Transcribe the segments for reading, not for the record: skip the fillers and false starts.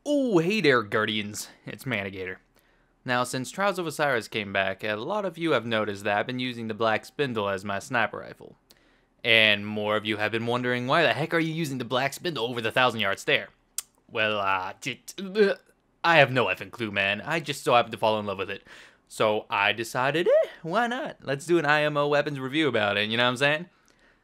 Oh, hey there, Guardians. It's Managator. Now, since Trials of Osiris came back, a lot of you have noticed that I've been using the Black Spindle as my sniper rifle. And more of you have been wondering, why the heck are you using the Black Spindle over the 1,000-yard stare? Well, I have no effing clue, man. I just so happened to fall in love with it. So I decided, why not? Let's do an IMO weapons review about it, you know what I'm saying?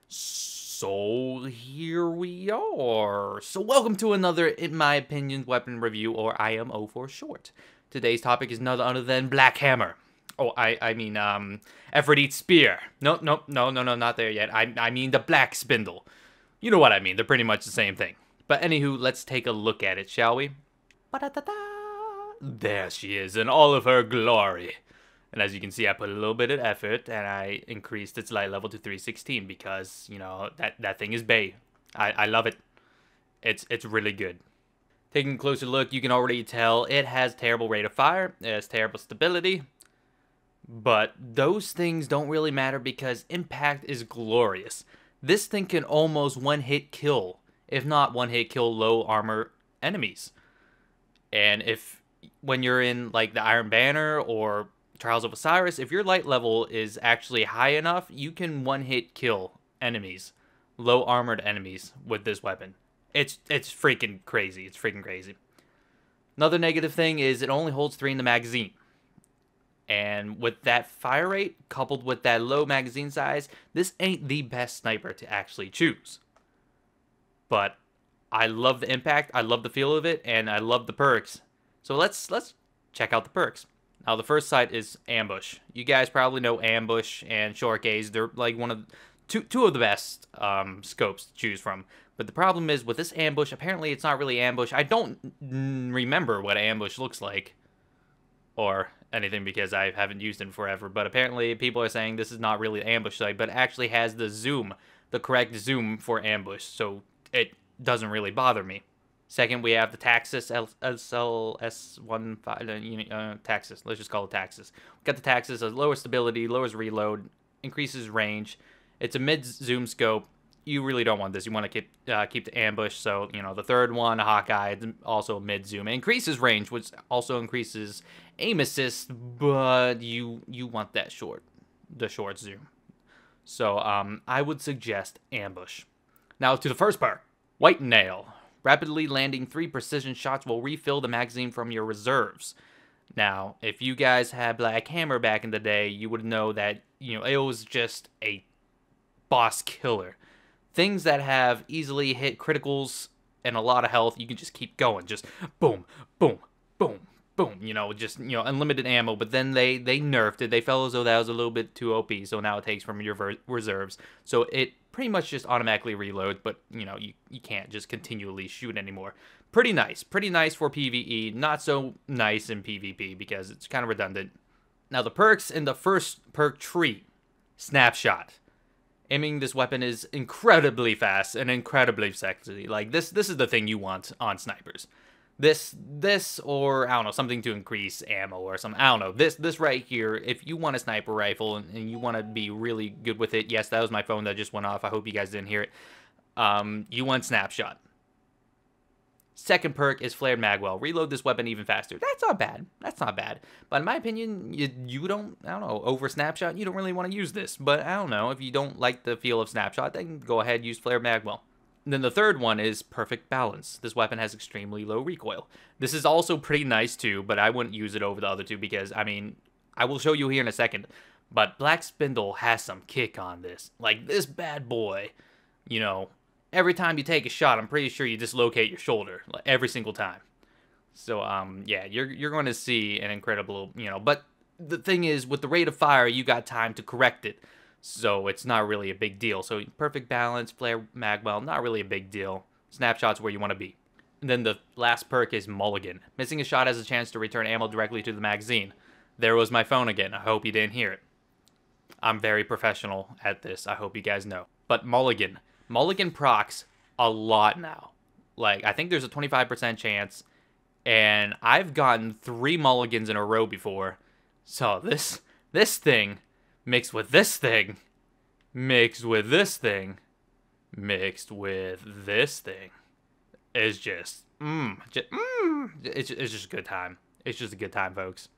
So here we are. So welcome to another, in my opinion, weapon review, or IMO for short. Today's topic is none other than Black Hammer. Oh, I mean, Errbody Spear. No, not there yet. I mean the Black Spindle. You know what I mean. They're pretty much the same thing. But anywho, let's take a look at it, shall we? Ba-da-da-da. There she is in all of her glory. And as you can see, I put a little bit of effort, and I increased its light level to 316 because, you know, that thing is bae. I love it. It's really good. Taking a closer look, you can already tell it has terrible rate of fire, it has terrible stability, but those things don't really matter because impact is glorious. This thing can almost one-hit kill, if not one-hit kill low armor enemies. And when you're in, like, the Iron Banner or Trials of Osiris, if your light level is actually high enough, you can one-hit kill enemies, low armored enemies with this weapon. It's freaking crazy. It's freaking crazy. Another negative thing is it only holds 3 in the magazine. And with that fire rate, coupled with that low magazine size, this ain't the best sniper to actually choose. But I love the impact, I love the feel of it, and I love the perks. So let's check out the perks. Now, the first sight is Ambush. You guys probably know Ambush and Short Gaze. They're like one of two of the best scopes to choose from. But the problem is with this Ambush, apparently it's not really Ambush. I don't remember what Ambush looks like or anything because I haven't used it in forever. But apparently people are saying this is not really an Ambush sight, but it actually has the zoom, the correct zoom for Ambush. So it doesn't really bother me. Second, we have the Taxis SLS15, Taxis. Let's just call it Taxis. We got the Taxis as lower stability, lowers reload, increases range. It's a mid-zoom scope. You really don't want this. You want to keep the Ambush. So, you know, the third one, Hawkeye, also mid-zoom. It increases range, which also increases aim assist, but you want that the short zoom. So, I would suggest Ambush. Now, to the first part, White Nail. Rapidly landing 3 precision shots will refill the magazine from your reserves. Now, if you guys had Black Hammer back in the day, you would know that, you know, it was just a boss killer. Things that have easily hit criticals and a lot of health, you can just keep going. Just boom, boom, boom, boom. You know, just, you know, unlimited ammo. But then they nerfed it. They felt as though that was a little bit too OP, so now it takes from your reserves. So it pretty much just automatically reloads, but, you know, you can't just continually shoot anymore. Pretty nice for PvE, not so nice in PvP because it's kind of redundant. Now, the perks in the first perk tree, Snapshot. Aiming this weapon is incredibly fast and incredibly sexy. Like, this is the thing you want on snipers. This or, I don't know, something to increase ammo or something. I don't know. This right here, if you want a sniper rifle and you want to be really good with it. Yes, that was my phone that just went off. I hope you guys didn't hear it. You want Snapshot. Second perk is Flared Magwell. Reload this weapon even faster. That's not bad. That's not bad. But in my opinion, you don't, I don't know, over Snapshot, you don't really want to use this. But I don't know, if you don't like the feel of Snapshot, then go ahead and use Flared Magwell. And then the third one is Perfect Balance. This weapon has extremely low recoil. This is also pretty nice too, but I wouldn't use it over the other two because, I mean, I will show you here in a second. But Black Spindle has some kick on this. Like, this bad boy, you know, every time you take a shot, I'm pretty sure you dislocate your shoulder, like, every single time. So, yeah, you're going to see an incredible, you know, but the thing is, with the rate of fire, you got time to correct it. So it's not really a big deal. So Perfect Balance, Flare Magwell, not really a big deal. Snapshot's where you want to be. And then the last perk is Mulligan. Missing a shot has a chance to return ammo directly to the magazine. There was my phone again. I hope you didn't hear it. I'm very professional at this. I hope you guys know. But Mulligan. Mulligan procs a lot now. Like, I think there's a 25% chance. And I've gotten 3 Mulligans in a row before. So this thing mixed with this thing, mixed with this thing, mixed with this thing is just It's just a good time. It's just a good time, folks.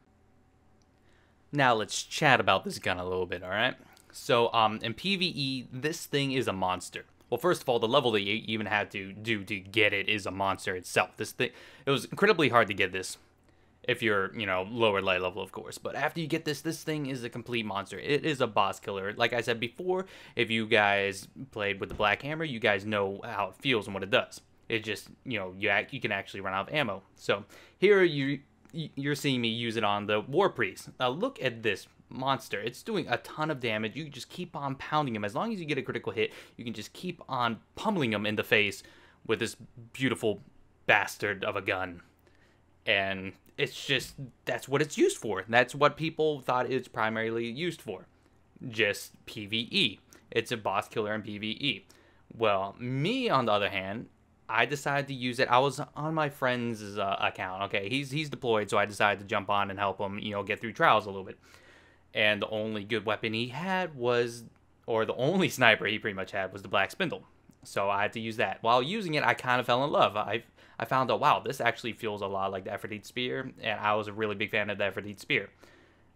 Now let's chat about this gun a little bit, alright? So, in PvE, this thing is a monster. Well, first of all, the level that you even had to do to get it is a monster itself. This thing, it was incredibly hard to get this. If you're, lower light level, of course. But after you get this thing is a complete monster. It is a boss killer. Like I said before, if you guys played with the Black Hammer, you guys know how it feels and what it does. It just, you can actually run out of ammo. So here you're seeing me use it on the War Priest. Now look at this monster. It's doing a ton of damage. You just keep on pounding him. As long as you get a critical hit, you can just keep on pummeling him in the face with this beautiful bastard of a gun. And it's just, that's what it's used for. That's what people thought it's primarily used for. Just PvE. It's a boss killer in PvE. Well, me, on the other hand, I decided to use it. I was on my friend's account. Okay, he's deployed, so I decided to jump on and help him, get through trials a little bit. And the only good weapon he had was, or the only sniper he pretty much had was the Black Spindle. So I had to use that. While using it, I kind of fell in love. I found out, wow, this actually feels a lot like the errbody spear, and I was a really big fan of the errbody spear.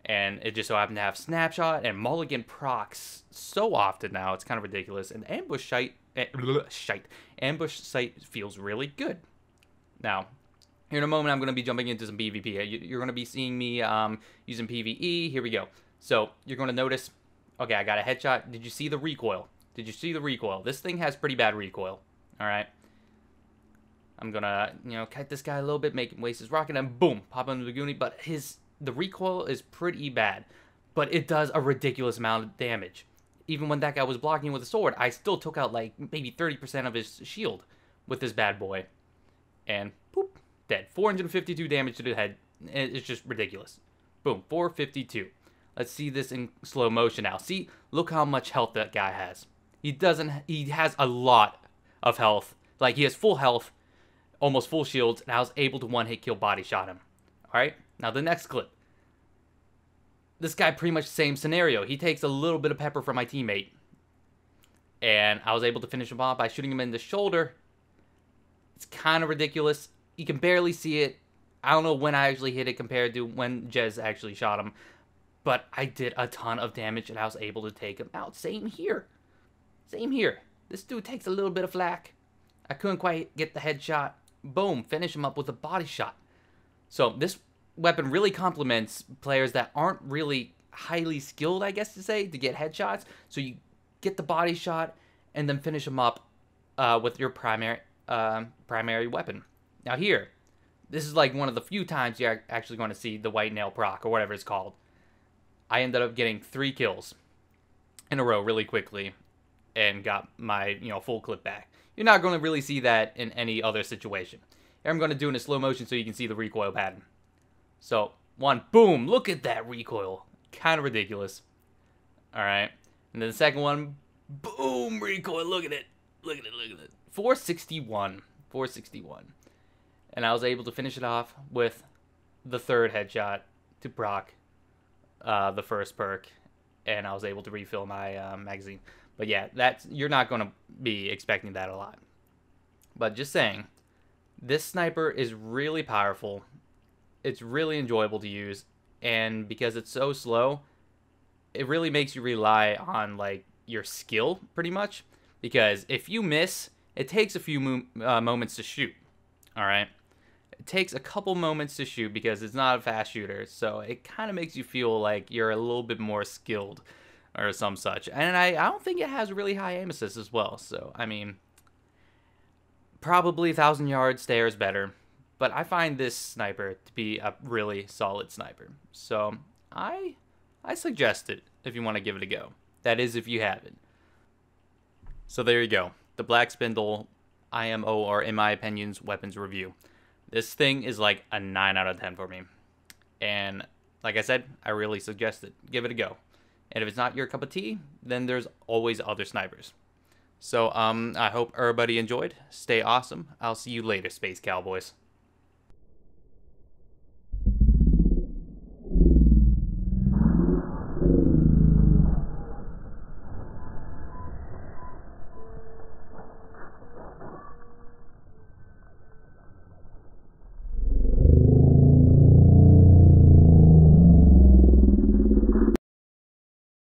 And it just so happened to have snapshot and mulligan procs so often now, it's kind of ridiculous. And ambush sight feels really good. Now, here in a moment, I'm going to be jumping into some PvP. You're going to be seeing me using PvE. Here we go. So you're going to notice, okay, I got a headshot. Did you see the recoil? Did you see the recoil? This thing has pretty bad recoil. All right. I'm gonna, kite this guy a little bit, make him waste his rocket, and boom, pop him into the goonie. But the recoil is pretty bad, but it does a ridiculous amount of damage. Even when that guy was blocking with a sword, I still took out like maybe 30% of his shield with this bad boy, and boop, dead. 452 damage to the head. It's just ridiculous. Boom, 452. Let's see this in slow motion now. See, look how much health that guy has. He has a lot of health. Like, he has full health, almost full shields, and I was able to one-hit kill body shot him. Alright, now the next clip. This guy, pretty much the same scenario. He takes a little bit of pepper from my teammate, and I was able to finish him off by shooting him in the shoulder. It's kind of ridiculous. You can barely see it. I don't know when I actually hit it compared to when Jez actually shot him, but I did a ton of damage, and I was able to take him out. Same here. Same here. This dude takes a little bit of flak. I couldn't quite get the headshot. Boom, finish him up with a body shot. So this weapon really complements players that aren't really highly skilled, I guess to say, to get headshots. So you get the body shot and then finish them up with your primary weapon. Now here, this is like one of the few times you're actually going to see the white nail proc or whatever it's called. I ended up getting 3 kills in a row really quickly and got my full clip back. You're not going to really see that in any other situation. Here I'm going to do it in slow motion so you can see the recoil pattern. So, one, boom, look at that recoil. Kind of ridiculous. Alright. And then the second one, boom, recoil, look at it. Look at it, look at it. 461. 461. And I was able to finish it off with the third headshot to proc the first perk. And I was able to refill my magazine. But yeah, you're not going to be expecting that a lot. But just saying, this sniper is really powerful. It's really enjoyable to use. And because it's so slow, it really makes you rely on like your skill pretty much. Because if you miss, it takes a few moments to shoot. Alright? It takes a couple moments to shoot because it's not a fast shooter. So it kind of makes you feel like you're a little bit more skilled or some such. And I don't think it has really high aim assist as well. So, I mean, probably 1,000 yard stare is better. But I find this sniper to be a really solid sniper. So, I suggest it if you want to give it a go. That is if you have it. So there you go. The Black Spindle IMO, or in my opinions, weapons review. This thing is like a 9 out of 10 for me. And like I said, I really suggest it. Give it a go. And if it's not your cup of tea, then there's always other snipers. So, I hope everybody enjoyed. Stay awesome. I'll see you later, Space Cowboys.